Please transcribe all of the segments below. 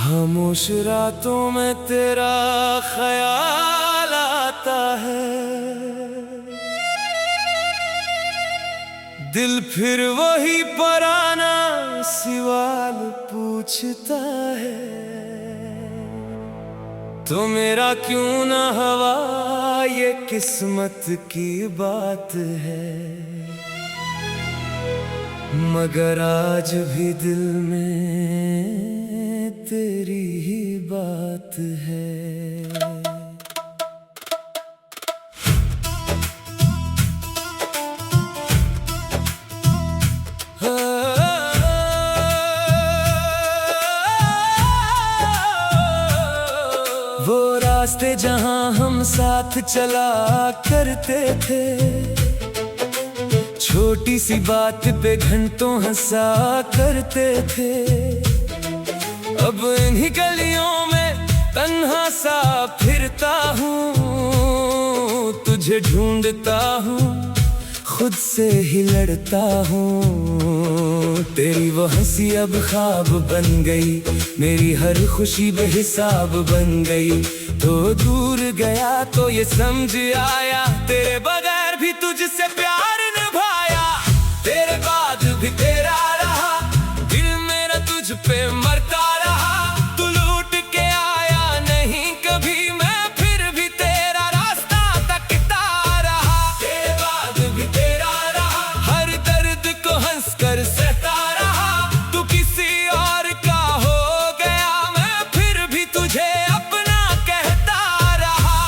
खामोश रातों में तेरा ख्याल आता है, दिल फिर वही पुराना सवाल पूछता है, तो मेरा क्यों ना हवा ये किस्मत की बात है। मगर आज भी दिल में तेरी ही बात है। वो रास्ते जहां हम साथ चला करते थे, छोटी सी बात पे घंटों हंसा करते थे। अब इन्हीं गलियों में तन्हा सा फिरता हूँ, तुझे ढूंढता हूँ, खुद से ही लड़ता हूँ। तेरी वो हंसी अब ख्वाब बन गई, मेरी हर खुशी बेहिसाब बन गई। तो दूर गया तो ये समझ आया, तेरे बगैर भी तुझसे प्यार निभाया। तेरे बाद भी तेरा रहा, दिल मेरा तुझ पे मरता रहा। तू लूट के आया नहीं कभी, मैं फिर भी तेरा रास्ता तकता रहा। तेरे बाद भी तेरा रहा, हर दर्द को हंस कर सहता रहा। तू किसी और का हो गया, मैं फिर भी तुझे अपना कहता रहा।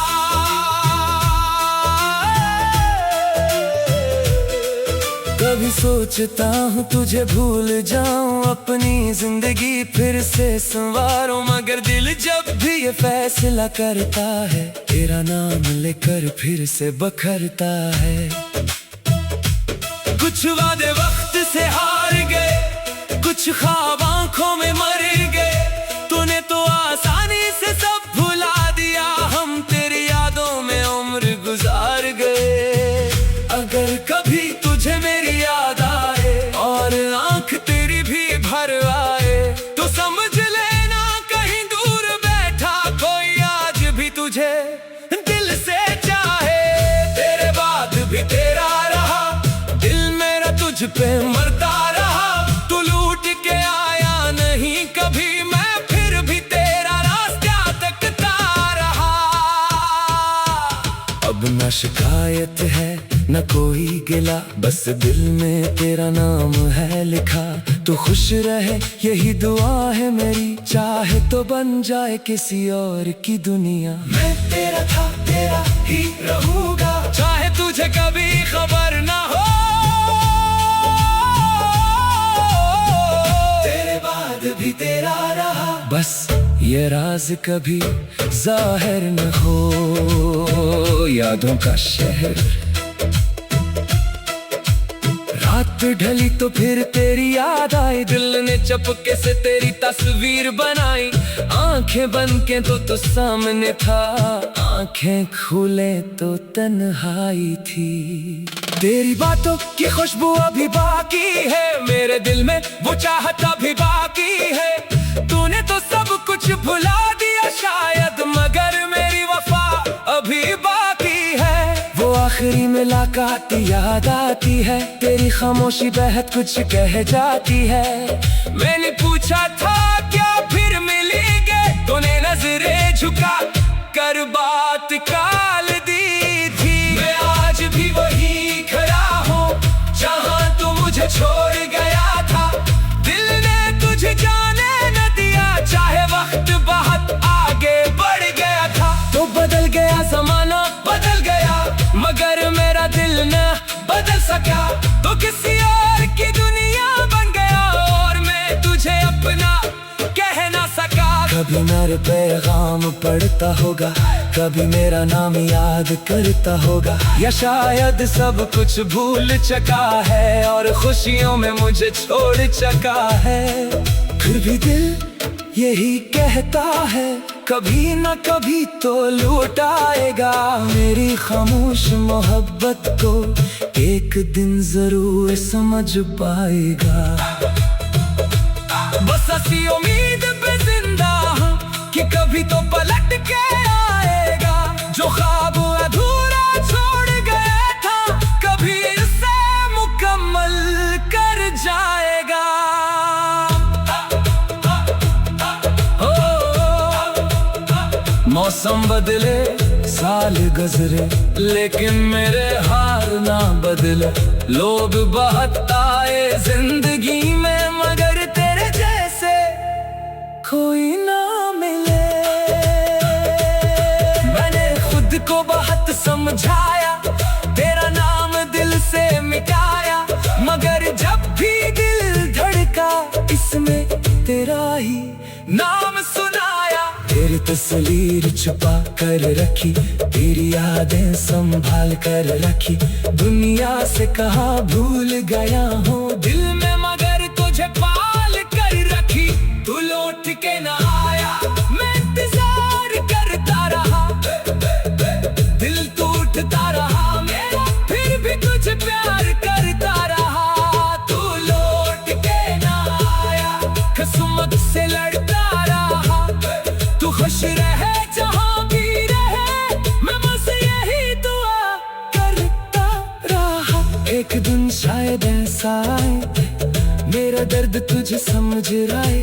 कभी सोचता हूँ तुझे भूल जाऊं, अपनी जिंदगी फिर से संवारूं। मगर दिल जब भी ये फैसला करता है, तेरा नाम लेकर फिर से बखरता है। कुछ वादे वक्त से हार गए, कुछ ख्वाब आंखों में मर गए। तूने तो आसानी से सब भुला दिया, हम तेरी यादों में उम्र गुजार गए। अगर कभी तुझे मेरी याद आए और आंख तेरी भी भर आए, तो समझ लेना कहीं दूर बैठा कोई आज भी तुझे दिल से चाहे। तेरे बाद भी तेरा रहा, दिल मेरा तुझ पे मरता रहा। तू लूट के आया नहीं कभी, मैं फिर भी तेरा रास्ता तकता रहा। अब न शिकायत है न कोई गिला, बस दिल में तेरा नाम है लिखा। तू खुश रहे यही दुआ है मेरी, चाहे तो बन जाए किसी और की दुनिया। मैं तेरा था तेरा ही रहूंगा, चाहे तुझे कभी खबर ना हो। तेरे बाद भी तेरा रहा, बस ये राज कभी जाहिर न हो। यादों का शहर रात ढली तो फिर तेरी याद आई, दिल ने चपके से तेरी तस्वीर बनाई। आंखें बंद के तो सामने था, आंखें खुले तो तन्हाई थी। तेरी बातों की खुशबू अभी बाकी है, मेरे दिल में वो चाहत अभी बाकी है। तूने तो सब कुछ भुला दिया शायद, मगर मेरी वफा अभी बाकी है। वो आखिरी मुलाकात याद आती है, तेरी खामोशी बेहद कुछ कह जाती है। मैंने पूछा था क्या फिर मिलेंगे, तूने नजरें झुका कर बात टाल दी थी। मैं आज भी वही खड़ा हूँ जहाँ तू मुझे छोड़ गया था। दिल ने तुझे जाने न दिया, चाहे वक्त बहुत आगे बढ़ गया था। तो बदल गया जमाना बदल गया, मगर मेरा दिल न बदल सका। तो किसी और की दुनिया बन गया और मैं तुझे अपना कह ना सका। कभी मेरे पैगाम पढ़ता होगा, कभी मेरा नाम याद करता होगा, या शायद सब कुछ भूल चुका है और खुशियों में मुझे छोड़ चुका है। फिर भी दिल यही कहता है, कभी न कभी तो लौट आएगा। मेरी खामोश मोहब्बत को एक दिन जरूर समझ पाएगा। बस ऐसी उम्मीद पे जिंदा तो पलट के आएगा। जो ख्वाब अधूरा छोड़ गया था, कभी इसे मुकम्मल कर जाएगा। मौसम बदले, साल गुजरे, लेकिन मेरे हार ना बदले। लोग बहुत आए जिंदगी में, मगर तेरे जैसे कोई ना मिले। मैंने खुद को बहुत समझाया, तेरा नाम दिल से मिटाया, मगर जब भी दिल धड़का, इसमें तेरा ही नाम सुनाया। तेरी तस्वीर छुपा कर रखी, तेरी यादें संभाल कर रखी। दुनिया से कहा भूल गया हूँ दिल में, मगर तुझे पाल कर रखी। तू लौट के ना आया, मैं इंतजार करता रहा। दिल टूटता रहा मेरा, फिर भी तुझे प्यार करता रहा। तू लौट के ना आया, किस्मत से लड़ता रहा। तू खुश रहे जहाँ भी रहे, मैं बस यही दुआ करता रहा। एक दिन शायद ऐसा आए, मेरा दर्द तुझे समझ आए।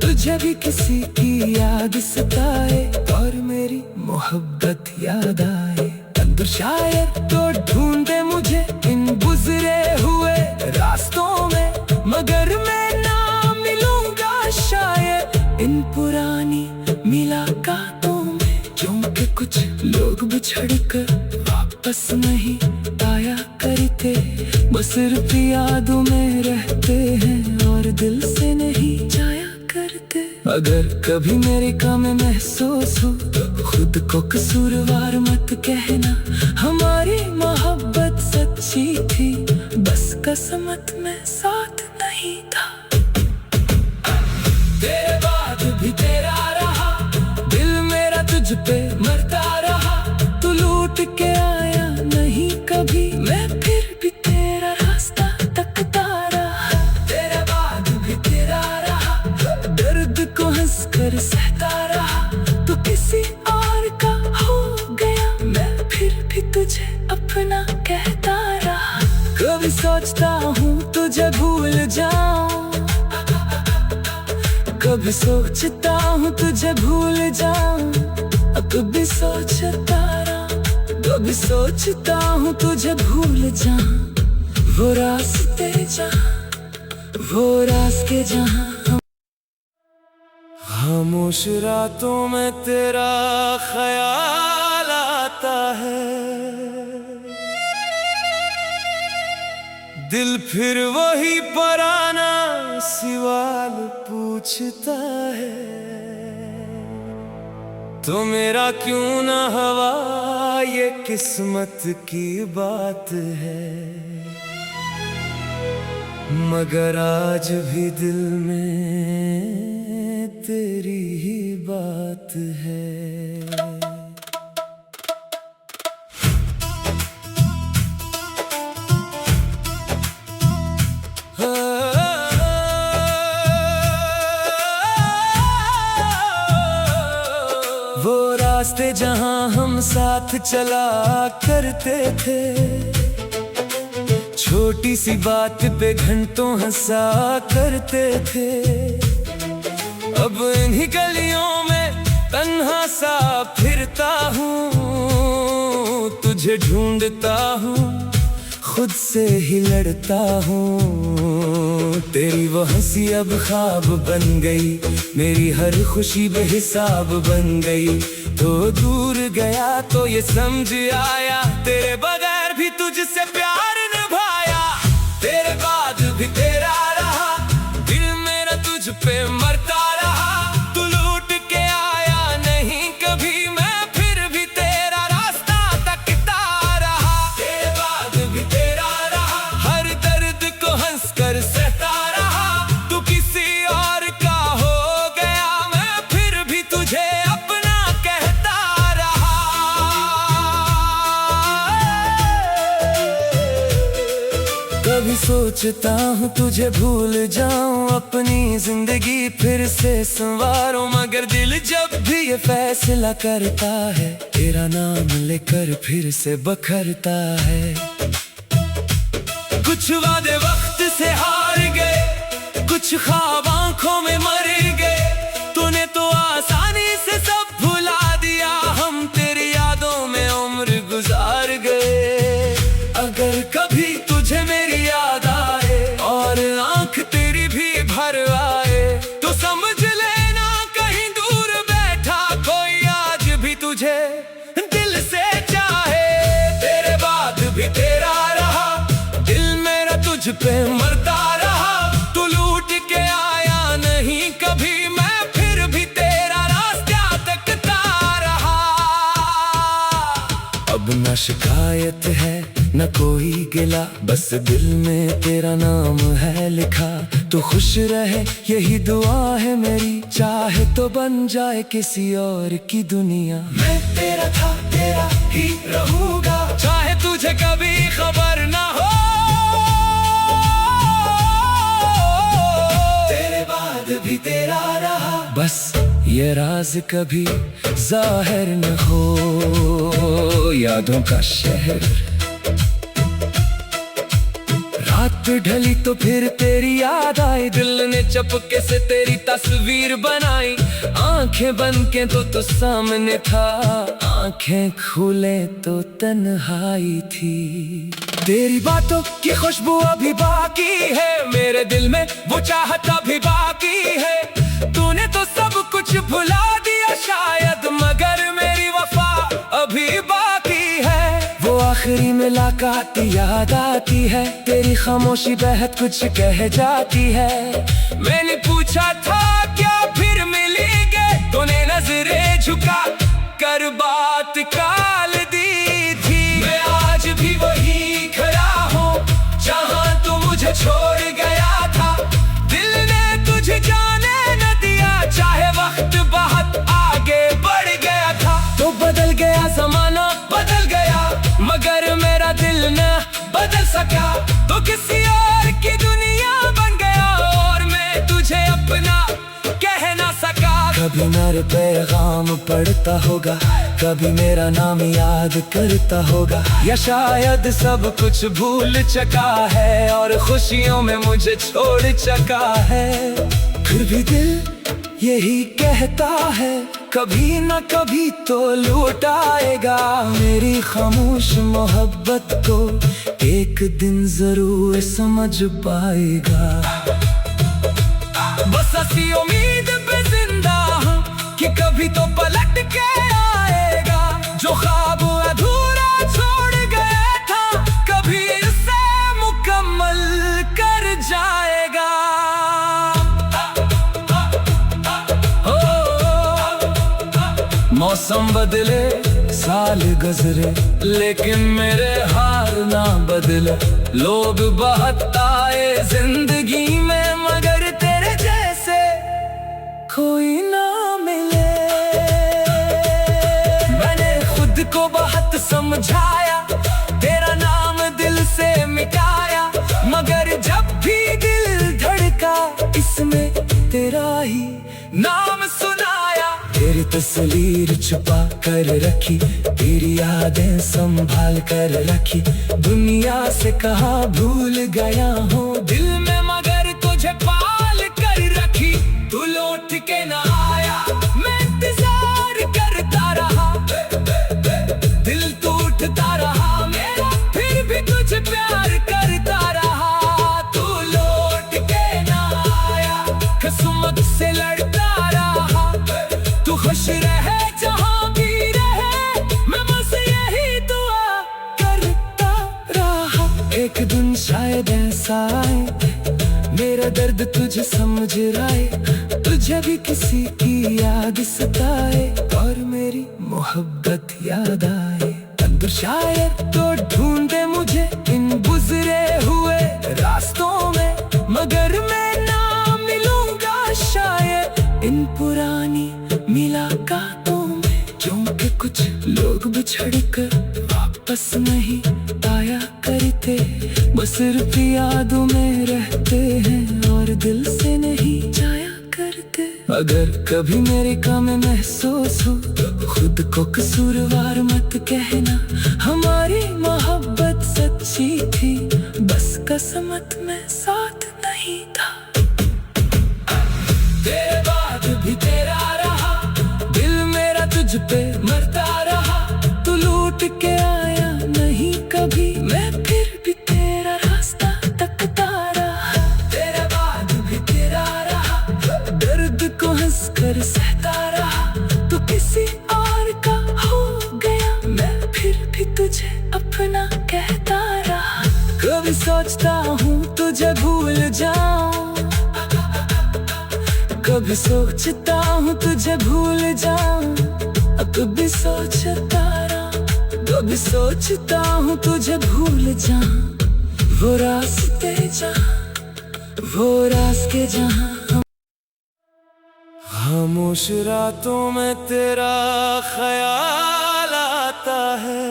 तुझे भी किसी की याद सताए, और मेरी मोहब्बत याद आए। अंदर शायद तो ढूंढे मुझे इन गुजरे हुए रास्तों में, मगर मैं ना मिलूंगा शायद इन पुरानी मुलाकातों में। क्योंकि कुछ लोग बिछड़ कर वापस नहीं आया करते, बस सिर्फ यादों में रहते हैं और दिल से नहीं जाया करते। अगर कभी मेरी कमी महसूस हो, खुद को कसूरवार मत कहना। हमारी मोहब्बत सच्ची थी, बस किस्मत में साथ नहीं था। तेरे बाद भी तेरा रहा, दिल मेरा तुझ पे मरता रहा। तू लूट के आया नहीं कभी, मैं फिर भी तेरा रास्ता तकता रहा। तेरे बाद भी तेरा रहा, दर्द को हंस कर सहता रहा। तू किसी और का हो गया, मैं फिर भी तुझे अपना कहता रहा। कभी सोचता हूँ तुझे भूल जाऊं, कभी सोचता हूँ तुझे भूल जाऊं। कभी सोचता रहा, कभी सोचता हूँ तुझे भूल जाऊं। वो रास्ते जहाँ, वो रास्ते जहाँ। खामोश रातों में तेरा ख्याल आता है, दिल फिर वही पुराना सवाल पूछता है। तो मेरा क्यों ना हवा, ये किस्मत की बात है। मगर आज भी दिल में तेरी ही बात है। वो रास्ते जहाँ हम साथ चला करते थे, छोटी सी बात पे घंटों हंसा करते थे। अब इन्हीं गलियों में तन्हा सा फिरता हूँ, तुझे ढूंढता हूँ, खुद से ही लड़ता हूँ। तेरी वो हंसी अब ख्वाब बन गई, मेरी हर खुशी बेहिसाब बन गई। तो दूर गया तो ये समझ आया, तेरे बगैर भी तुझसे प्यार निभाया। तेरे बाद भी तेरा रहा, दिल मेरा तुझ पे मरता रहा। तू लूट के आया नहीं कभी, मैं फिर भी तेरा रास्ता तकता रहा। तेरे बाद भी तेरा रहा, हर दर्द को हंस कर सहता रहा। तू किसी और का हो गया, मैं फिर भी तुझे अपना कहता रहा। कभी सोचता हूँ तुझे भूल जाऊं, अपनी जिंदगी फिर से संवारो, मगर दिल जब भी ये फैसला करता है तेरा नाम लेकर फिर से बखरता है। कुछ वादे वक्त से हार गए, कुछ ख्वाब आंखों में मर गए, तूने तो आसानी से सब भुला दिया, हम तेरी यादों में उम्र गुजार गए। अगर कभी तुझे मेरी याद आए और आंख तेरी भी भर आए, तो समझ लेना कहीं दूर बैठा कोई आज भी तुझे दिल से चाहे। तेरे बाद भी तेरा रहा, दिल मेरा तुझ पे मरता रहा, तू लूट के आया नहीं कभी, मैं फिर भी तेरा रास्ता तकता रहा। अब न शिकायत है न कोई गिला, बस दिल में तेरा नाम है लिखा। तू खुश रहे यही दुआ है मेरी, चाहे तो बन जाए किसी और की दुनिया। मैं तेरा था तेरा ही रहूंगा, चाहे तुझे कभी खबर ना हो। तेरे बाद भी तेरा रहा, बस ये राज कभी जाहिर न हो। यादों का शहर रात ढली तो फिर तेरी याद आई, दिल ने चपके से तेरी तस्वीर बनाई। आंखें बंद के तो सामने था, आंखें खुले तो तन्हाई थी। तेरी बातों की खुशबू अभी बाकी है, मेरे दिल में वो चाहत अभी बाकी है। तूने तो सब कुछ भुला दिया शायद, मगर मेरी वफा अभी बाकी है। वो आखिरी मुलाकात याद आती है, तेरी खामोशी बेहद कुछ कह जाती है। मैंने पूछा था क्या फिर मिलेंगे, तूने नजरें झुका कर बात टाल दी थी। मैं आज भी वही खड़ा हूँ जहाँ तू मुझे छोड़ गया था। दिल ने तुझे जाने न दिया, चाहे वक्त बहुत आगे बढ़ गया था। तो बदल गया जमाना बदल गया, मगर मेरा दिल न बदल सका। तो किसी और की दुनिया बन गया और मैं तुझे अपना कह ना सका। कभी मेरे पैगाम पढ़ता होगा, कभी मेरा नाम याद करता होगा, या शायद सब कुछ भूल चुका है और खुशियों में मुझे छोड़ चुका है। फिर भी दिल यही कहता है कभी न कभी तो लौट आएगा। मेरी खामोश मोहब्बत को एक दिन जरूर समझ पाएगा। बस ऐसी उम्मीद पे जिंदा हूँ कि कभी तो पलट के आएगा। जो ख्वाब अधूरा छोड़ गया था, कभी इसे मुकम्मल कर जाएगा। मौसम बदले साल गुजरे, लेकिन मेरे हाल ना बदले। लोग बहुत आए जिंदगी में, मगर तेरे जैसे कोई ना मिले। मैंने खुद को बहुत समझाया, तेरा नाम दिल से मिटाया, मगर जब भी दिल धड़का इसमें तेरा ही नाम सुनाया। तेरी तस्वीर छुपा कर रखी, तेरी यादें संभाल कर रखी। दुनिया से कहा भूल गया हूँ दिल में, मगर तुझे पाल कर रखी। तू लौट के ना आया, मैं इंतजार करता रहा। दिल टूटता रहा मेरा, फिर भी तुझे प्यार करता रहा। तू लौट के ना आया, किस्मत से लड़ता रहा। तू खुश रहे जहाँ भी रहे, मैं बस यही दुआ करता रहा। एक दिन शायद ऐसा आए, मेरा दर्द तुझे समझ आए, तुझे भी किसी की याद सताए और मेरी मोहब्बत याद आए। अंदर शायर तो ढूंढे मुझे इन गुजरे हुए रास्तों में, मगर मैं ना मिलूंगा शायद इन पुरानी मुलाकातों में। क्योंकि कुछ लोग बिछड़ कर वापस नहीं आया करते, बस सिर्फ यादों में रहते हैं और दिल से नहीं जाया करते। अगर कभी मेरे काम महसूस हो तो खुद को कसूरवार मत कहना। हमारी मोहब्बत सच्ची थी, बस किस्मत में साथ नहीं था। तेरे बाद भी तेरा रहा, दिल मेरा तुझ पे मरता रहा। तू लूट के आया नहीं कभी, मैं फिर भी तेरा रास्ता तकता रहा। तेरे बाद भी तेरा रहा, दर्द को हंसकर सहता रहा। तू किसी और का हो गया, मैं फिर भी तुझे अपना कहता रहा। कभी सोचता हूँ तुझे भूल जाऊं, कभी सोचता हूँ तुझे भूल जाऊं। कभी सोचता रहा, कभी सोचता हूँ तुझे भूल जाऊं। वो रास्ते जहाँ, वो रास्ते जहाँ। खामोश रातों में तेरा ख्याल आता है,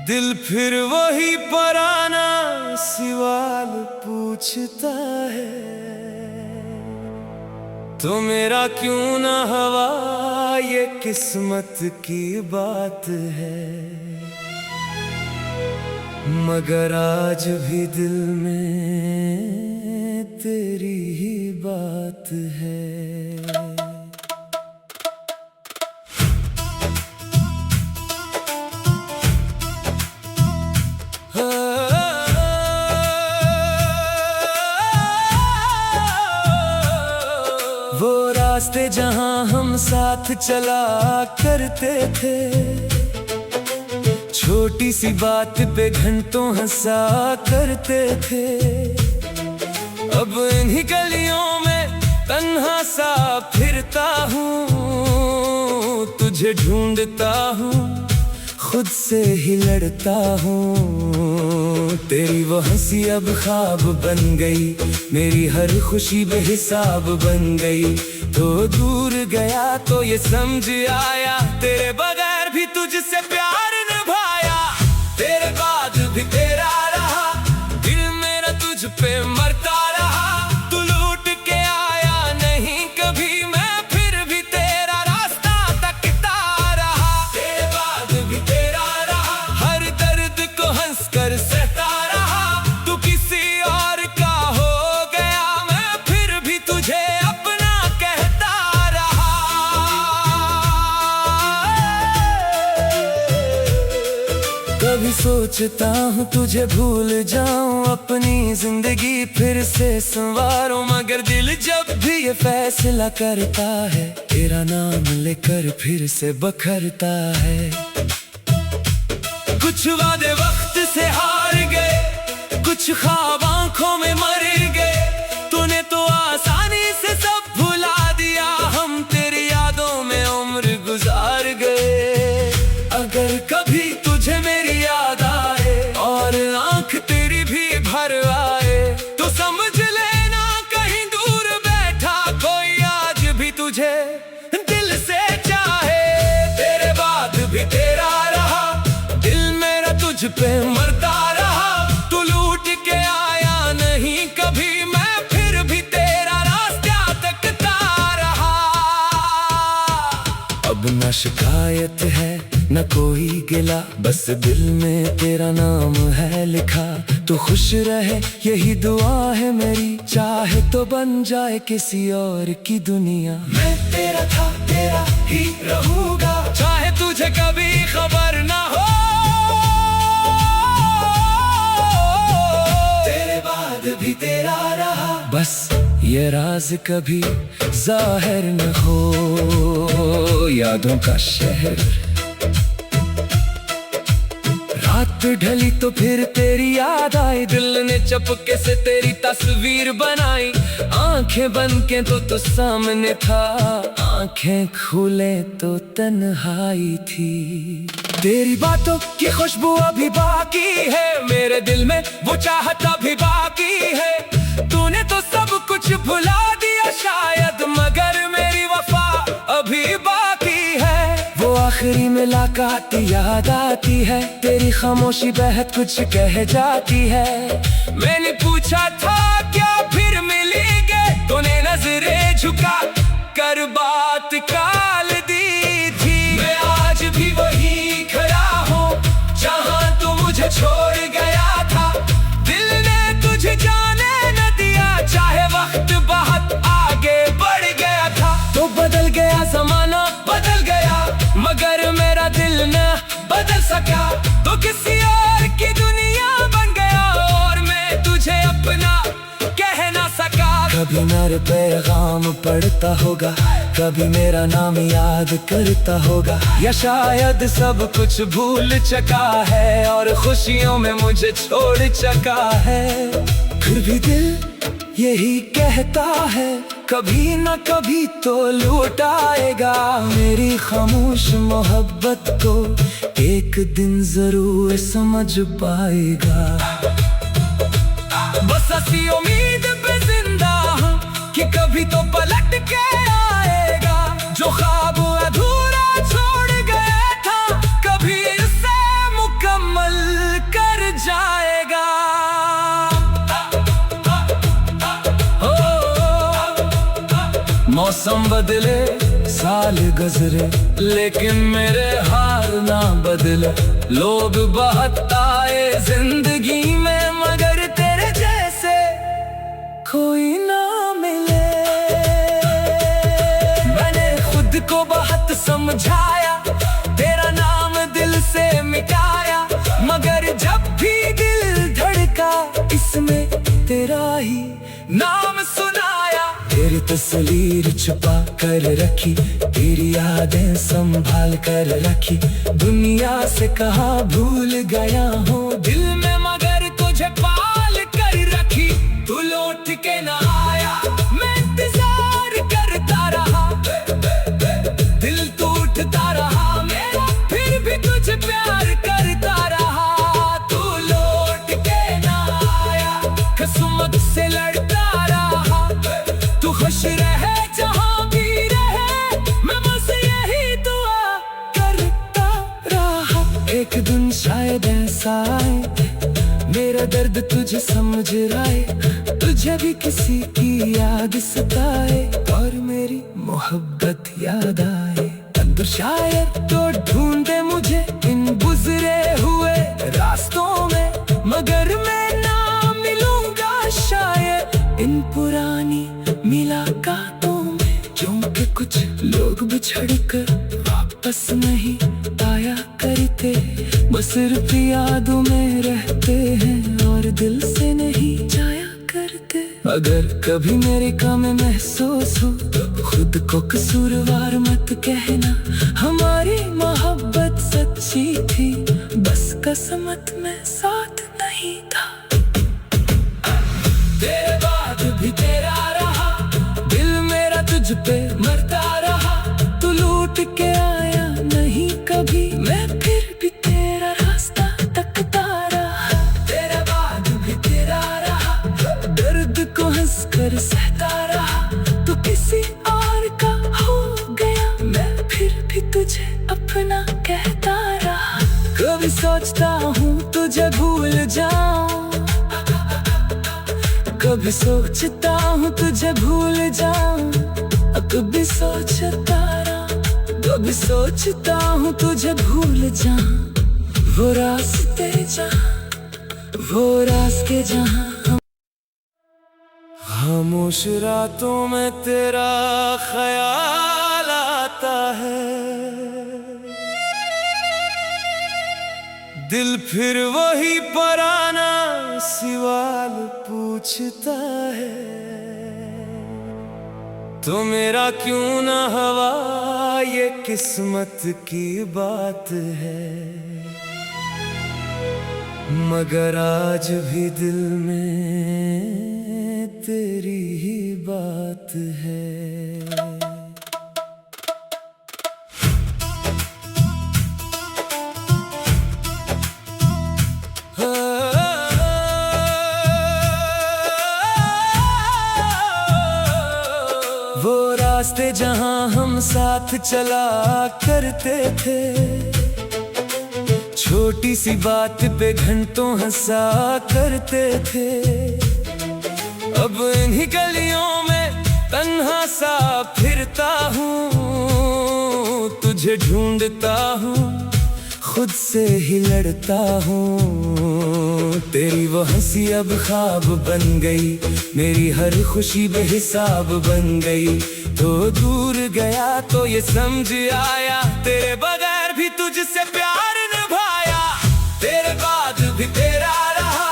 दिल फिर वही पुराना सवाल पूछता है। तो मेरा क्यों ना हवा, ये किस्मत की बात है। मगर आज भी दिल में तेरी ही बात है। वो रास्ते जहाँ हम साथ चला करते थे, छोटी सी बात पे घंटों हंसा करते थे। अब इन्हीं गलियों में तन्हा सा फिरता हूँ, तुझे ढूंढता हूँ, खुद से ही लड़ता हूँ। तेरी वो हंसी अब ख्वाब बन गई, मेरी हर खुशी बेहिसाब बन गई। तो दूर गया तो ये समझ आया, तेरे बगैर भी तुझसे प्यार निभाया। तेरे बाद भी तेरा रहा, दिल मेरा तुझ पे मरता रहा। तू लूट के आया नहीं कभी, मैं फिर भी तेरा रास्ता तकता रहा। तेरे बाद भी तेरा रहा, हर दर्द को हंसकर सहता रहा। तू किसी और का हो गया, मैं फिर भी तुझे अपना कहता रहा। कभी सोचता हूँ तुझे भूल जाऊं, अपनी जिंदगी फिर से संवारूं। मगर दिल जब भी ये फैसला करता है, तेरा नाम लेकर फिर से बखरता है। कुछ वादे वक्त से हार गए, कुछ ख्वाब आंखों में मर गए। तूने तो आसानी से सब भुला दिया, हम तेरी यादों में उम्र गुजार गए। अगर कभी तुझे मेरी याद आए और आंख तेरी भी भर आए, तो समझ लेना कहीं दूर बैठा कोई आज भी तुझे दिल से चाहे। तेरे बाद भी तेरा रहा, दिल मेरा तुझ पे मरता रहा। तू लूट के आया नहीं कभी, मैं फिर भी तेरा रास्ता तकता रहा। अब न शिकायत है न कोई गिला, बस दिल में तेरा नाम है लिखा। तू खुश रहे यही दुआ है मेरी, चाहे तो बन जाए किसी और की दुनिया। मैं तेरा था, तेरा ही रहूंगा, चाहे तुझे कभी खबर ना हो। तेरे बाद भी तेरा रहा, बस ये राज कभी जाहिर न हो। यादों का शहर रात ढली तो फिर तेरी याद आई, दिल ने चपके से तेरी तस्वीर बनाई। आंखें बंद के तो सामने था, आंखें खुले तो तन्हाई थी। तेरी बातों की खुशबू अभी बाकी है, मेरे दिल में वो चाहत अभी बाकी है। तूने तो सब कुछ भुला दिया शायद, मगर मेरी वफा अभी बाकी है। वो आखिरी मुलाकात बात याद आती है, तेरी खामोशी बेहद कुछ कह जाती है। मैंने पूछा था क्या फिर मिलेंगे, तूने नजरें झुका कर बात टाल दी थी। मैं आज भी वही खड़ा हूँ जहाँ तू मुझे छोड़ गया था। दिल ने तुझे जाने न दिया, चाहे वक्त बहुत आगे बढ़ गया था। तो बदल गया जमाना बदल गया, मगर मेरा दिल न बदल सका। तो किसी और की दुनिया बन गया और मैं तुझे अपना कह ना सका। कभी मेरे पैगाम पढ़ता होगा, कभी मेरा नाम याद करता होगा, या शायद सब कुछ भूल चुका है और खुशियों में मुझे छोड़ चुका है। फिर भी दिल यही कहता है, कभी न कभी तो लौट आएगा। मेरी खामोश मोहब्बत को एक दिन जरूर समझ पाएगा। बस ऐसी उम्मीद पे जिंदा हूँ कि कभी तो पलट के आएगा। जो ख्वाब अधूरा छोड़ गया था, कभी इसे मुकम्मल कर जाएगा। मौसम बदले साल गुजरे, लेकिन मेरे हार ना बदले। लोग बहुत आए जिंदगी में, मगर तेरे जैसे कोई ना मिले। मैंने खुद को बहुत समझाया, तेरा नाम दिल से मिटाया, मगर जब भी दिल धड़का इसमें तेरा ही नाम सुनाया। तेरी तस्वीर छुपा कर रखी, तेरी यादें संभाल कर रखी। दुनिया से कहा भूल गया हूँ दिल में, मगर तुझे पाल कर रखी। तू लौट के ना आया, मैं इंतजार करता रहा। दिल टूटता रहा मेरा, फिर भी तुझे प्यार करता रहा। तू लौट के ना आया, किस्मत से लड़ता रहा। तू खुश रहे जहाँ भी रहे, मैं बस यही दुआ करता रहा। एक दिन शायद ऐसा आए, मेरा दर्द तुझे समझ आए, तुझे भी किसी की याद सताए और मेरी मोहब्बत याद आए। अंदर शायद तो ढूंढे मुझे इन गुजरे हुए रास्तों में, मगर मैं ना मिलूंगा शायद इन पुरानी मुलाकातों में। क्योंकि कुछ लोग बिछड़ कर वापस नहीं आया करते, बस सिर्फ यादों में रहते हैं और दिल से नहीं जाया करते। अगर कभी मेरे कमी महसूस हो तो खुद को कसूरवार मत कहना। हमारी मोहब्बत सच्ची थी, बस किस्मत में साथ नहीं था। तेरे बाद भी तेरा रहा, दिल मेरा तुझ पे मरता रहा। तू लूट के आया नहीं कभी, मैं फिर भी तेरा रास्ता तकता रहा। तेरे बाद भी तेरा रहा, दर्द को हंस कर सहता रहा। तू किसी और का हो गया, मैं फिर भी तुझे अपना कहता रहा। कभी सोचता हूँ तुझे भूल जाऊं, कभी सोचता हूँ तुझे भूल जाऊं। कभी सोचता रहा, कभी सोचता हूँ तुझे भूल जाऊं। वो रास्ते जहाँ, वो रास्ते जहाँ। खामोश रातों में तेरा ख्याल आता है, दिल फिर वही पुराना सवाल पूछता है। तो मेरा क्यों ना हवा, ये किस्मत की बात है, मगर आज भी दिल में तेरी ही बात है। वो रास्ते जहाँ हम साथ चला करते थे, छोटी सी बात पे घंटों हंसा करते थे, अब इन्हीं गलियों में तन्हा सा फिरता हूँ, तुझे ढूंढता हूँ, खुद से ही लड़ता हूँ। तेरी वो हंसी अब ख्वाब बन गई, मेरी हर खुशी बेहिसाब बन गई। तो दूर गया तो ये समझ आया, तेरे बगैर भी तुझसे प्यार निभाया। तेरे बाद भी तेरा रहा,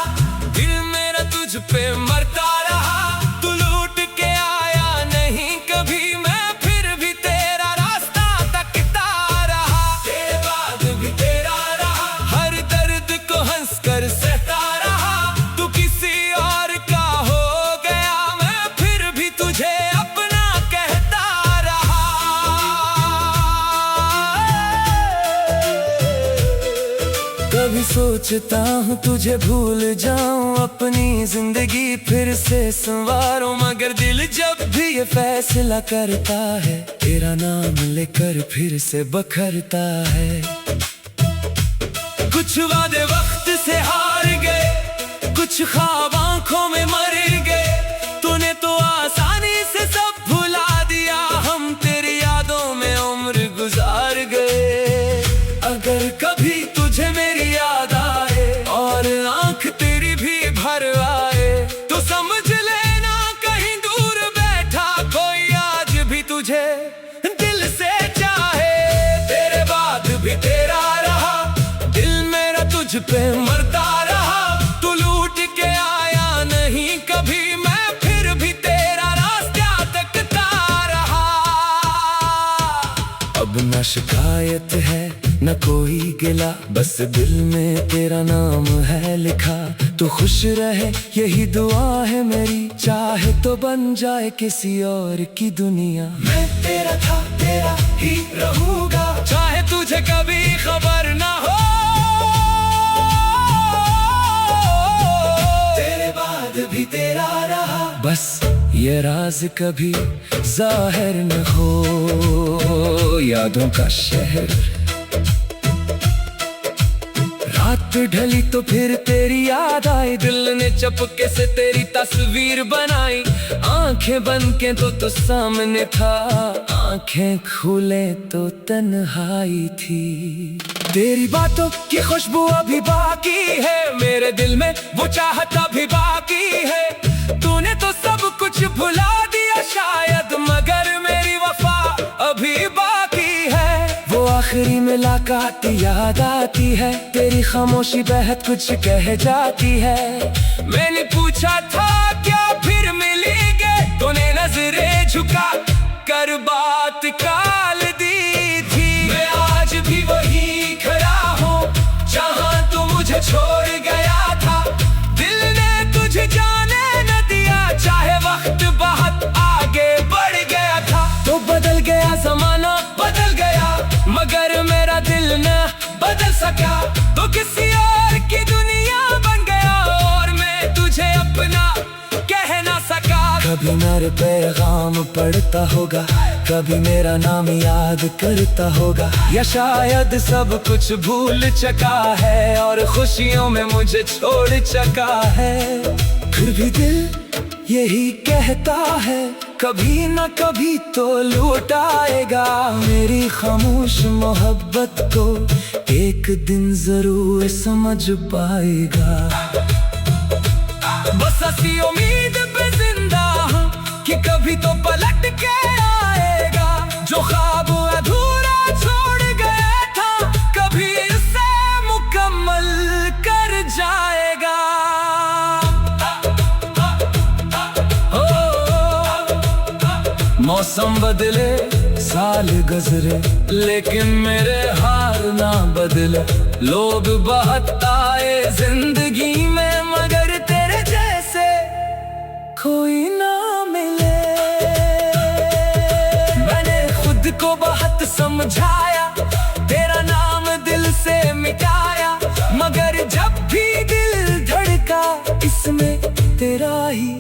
दिल मेरा तुझ पे मरता रहा। तू लूट के आया नहीं कभी, मैं फिर भी तेरा रास्ता तकता रहा। तेरे बाद भी तेरा रहा, हर दर्द को हंस कर सहता रहा। तू किसी और का हो गया, मैं फिर भी तुझे अपना कहता रहा। कभी सोचता हूँ तुझे भूल जाऊं, अपनी जिंदगी फिर से संवारूं, मगर दिल जब भी ये फैसला करता है, तेरा नाम लेकर फिर से बखरता है। कुछ वादे वक्त से हार गए, कुछ ख्वाब आंखों में मर गए। तूने तो आसानी से सब भुला दिया, हम तेरी यादों में उम्र गुजार गए। अगर कभी तुझे मेरी याद आए और आंख तेरी भी भर आए, तो समझ लेना कहीं दूर बैठा कोई आज भी तुझे दिल से चाहे। तेरे बाद भी तेरा रहा, दिल मेरा तुझ पे मरता रहा। तू लूट के आया नहीं कभी, मैं फिर भी तेरा रास्ता तकता रहा। अब न शिकायत है न कोई गिला, बस दिल में तेरा नाम है लिखा। तू खुश रहे यही दुआ है मेरी, चाहे तो बन जाए किसी और की दुनिया। मैं तेरा था तेरा ही रहूंगा, चाहे तुझे कभी खबर ना हो। तेरे बाद भी तेरा रहा, बस ये राज कभी जाहिर न हो। यादों का शहर रात ढली तो फिर तेरी याद आई, दिल ने चपके से तेरी तस्वीर बनाई। आंखें बंद के तो सामने था, आंखें खुले तो तन्हाई थी। तेरी बातों की खुशबू अभी बाकी है, मेरे दिल में वो चाहत अभी बाकी है। तूने तो सब कुछ भुला दिया शायद, मगर मेरी वफा अभी बाकी है। वो आखिरी मुलाकात याद आती है, तेरी खामोशी बेहद कुछ कह जाती है। मैंने पूछा था क्या फिर मिलेंगे, तूने नजरें झुका कर बात टाल दी थी। मैं आज भी वही खड़ा हूँ जहाँ तू मुझे छोड़ गया था। दिल ने तुझे जाने न दिया, चाहे वक्त बहुत आगे बढ़ गया था। तो बदल गया जमाना बदल गया, मगर मेरा दिल न बदल सका। तो किसी और की दुनिया बन गया और मैं तुझे अपना कह ना सका। कभी मेरे पैगाम पढ़ता होगा, कभी मेरा नाम याद करता होगा, या शायद सब कुछ भूल चुका है और खुशियों में मुझे छोड़ चुका है। फिर भी दिल यही कहता है, कभी न कभी तो लौट आएगा। मेरी खामोश मोहब्बत को एक दिन जरूर समझ पाएगा। बस ऐसी उम्मीद पे जिंदा हूँ कि कभी तो पलट के आएगा। जो ख्वाब अधूरा छोड़ गया था, कभी इसे मुकम्मल कर जाएगा। मौसम बदले साल गुजरे, लेकिन मेरे हार ना बदले। लोग बहुत आए जिंदगी में, मगर तेरे जैसे कोई ना मिले। मैंने खुद को बहुत समझाया, तेरा नाम दिल से मिटाया, मगर जब भी दिल धड़का इसमें तेरा ही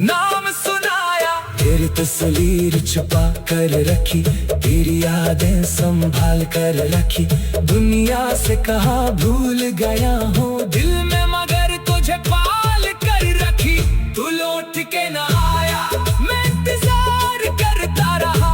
नाम सुनाया। तेरी तस्वीर छुपा कर रखी, तेरी यादें संभाल कर रखी। दुनिया से कहा भूल गया हूँ दिल में, मगर तुझे पाल कर रखी। तू लौट के ना आया, मैं इंतजार करता रहा,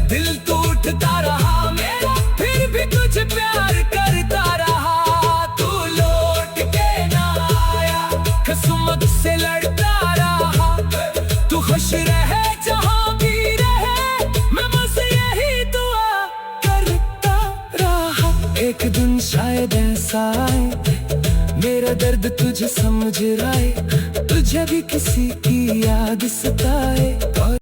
दिल टूटता रहा मेरा, फिर भी तुझे प्यार करता रहा। तू लौट के ना आया, किस्मत से लड़ता रहा। तू खुश रहे जहाँ भी रहे, मैं बस यही दुआ करता रहा। एक दिन शायद ऐसा आए, मेरा दर्द तुझे समझ आए, तुझे भी किसी की याद सताए।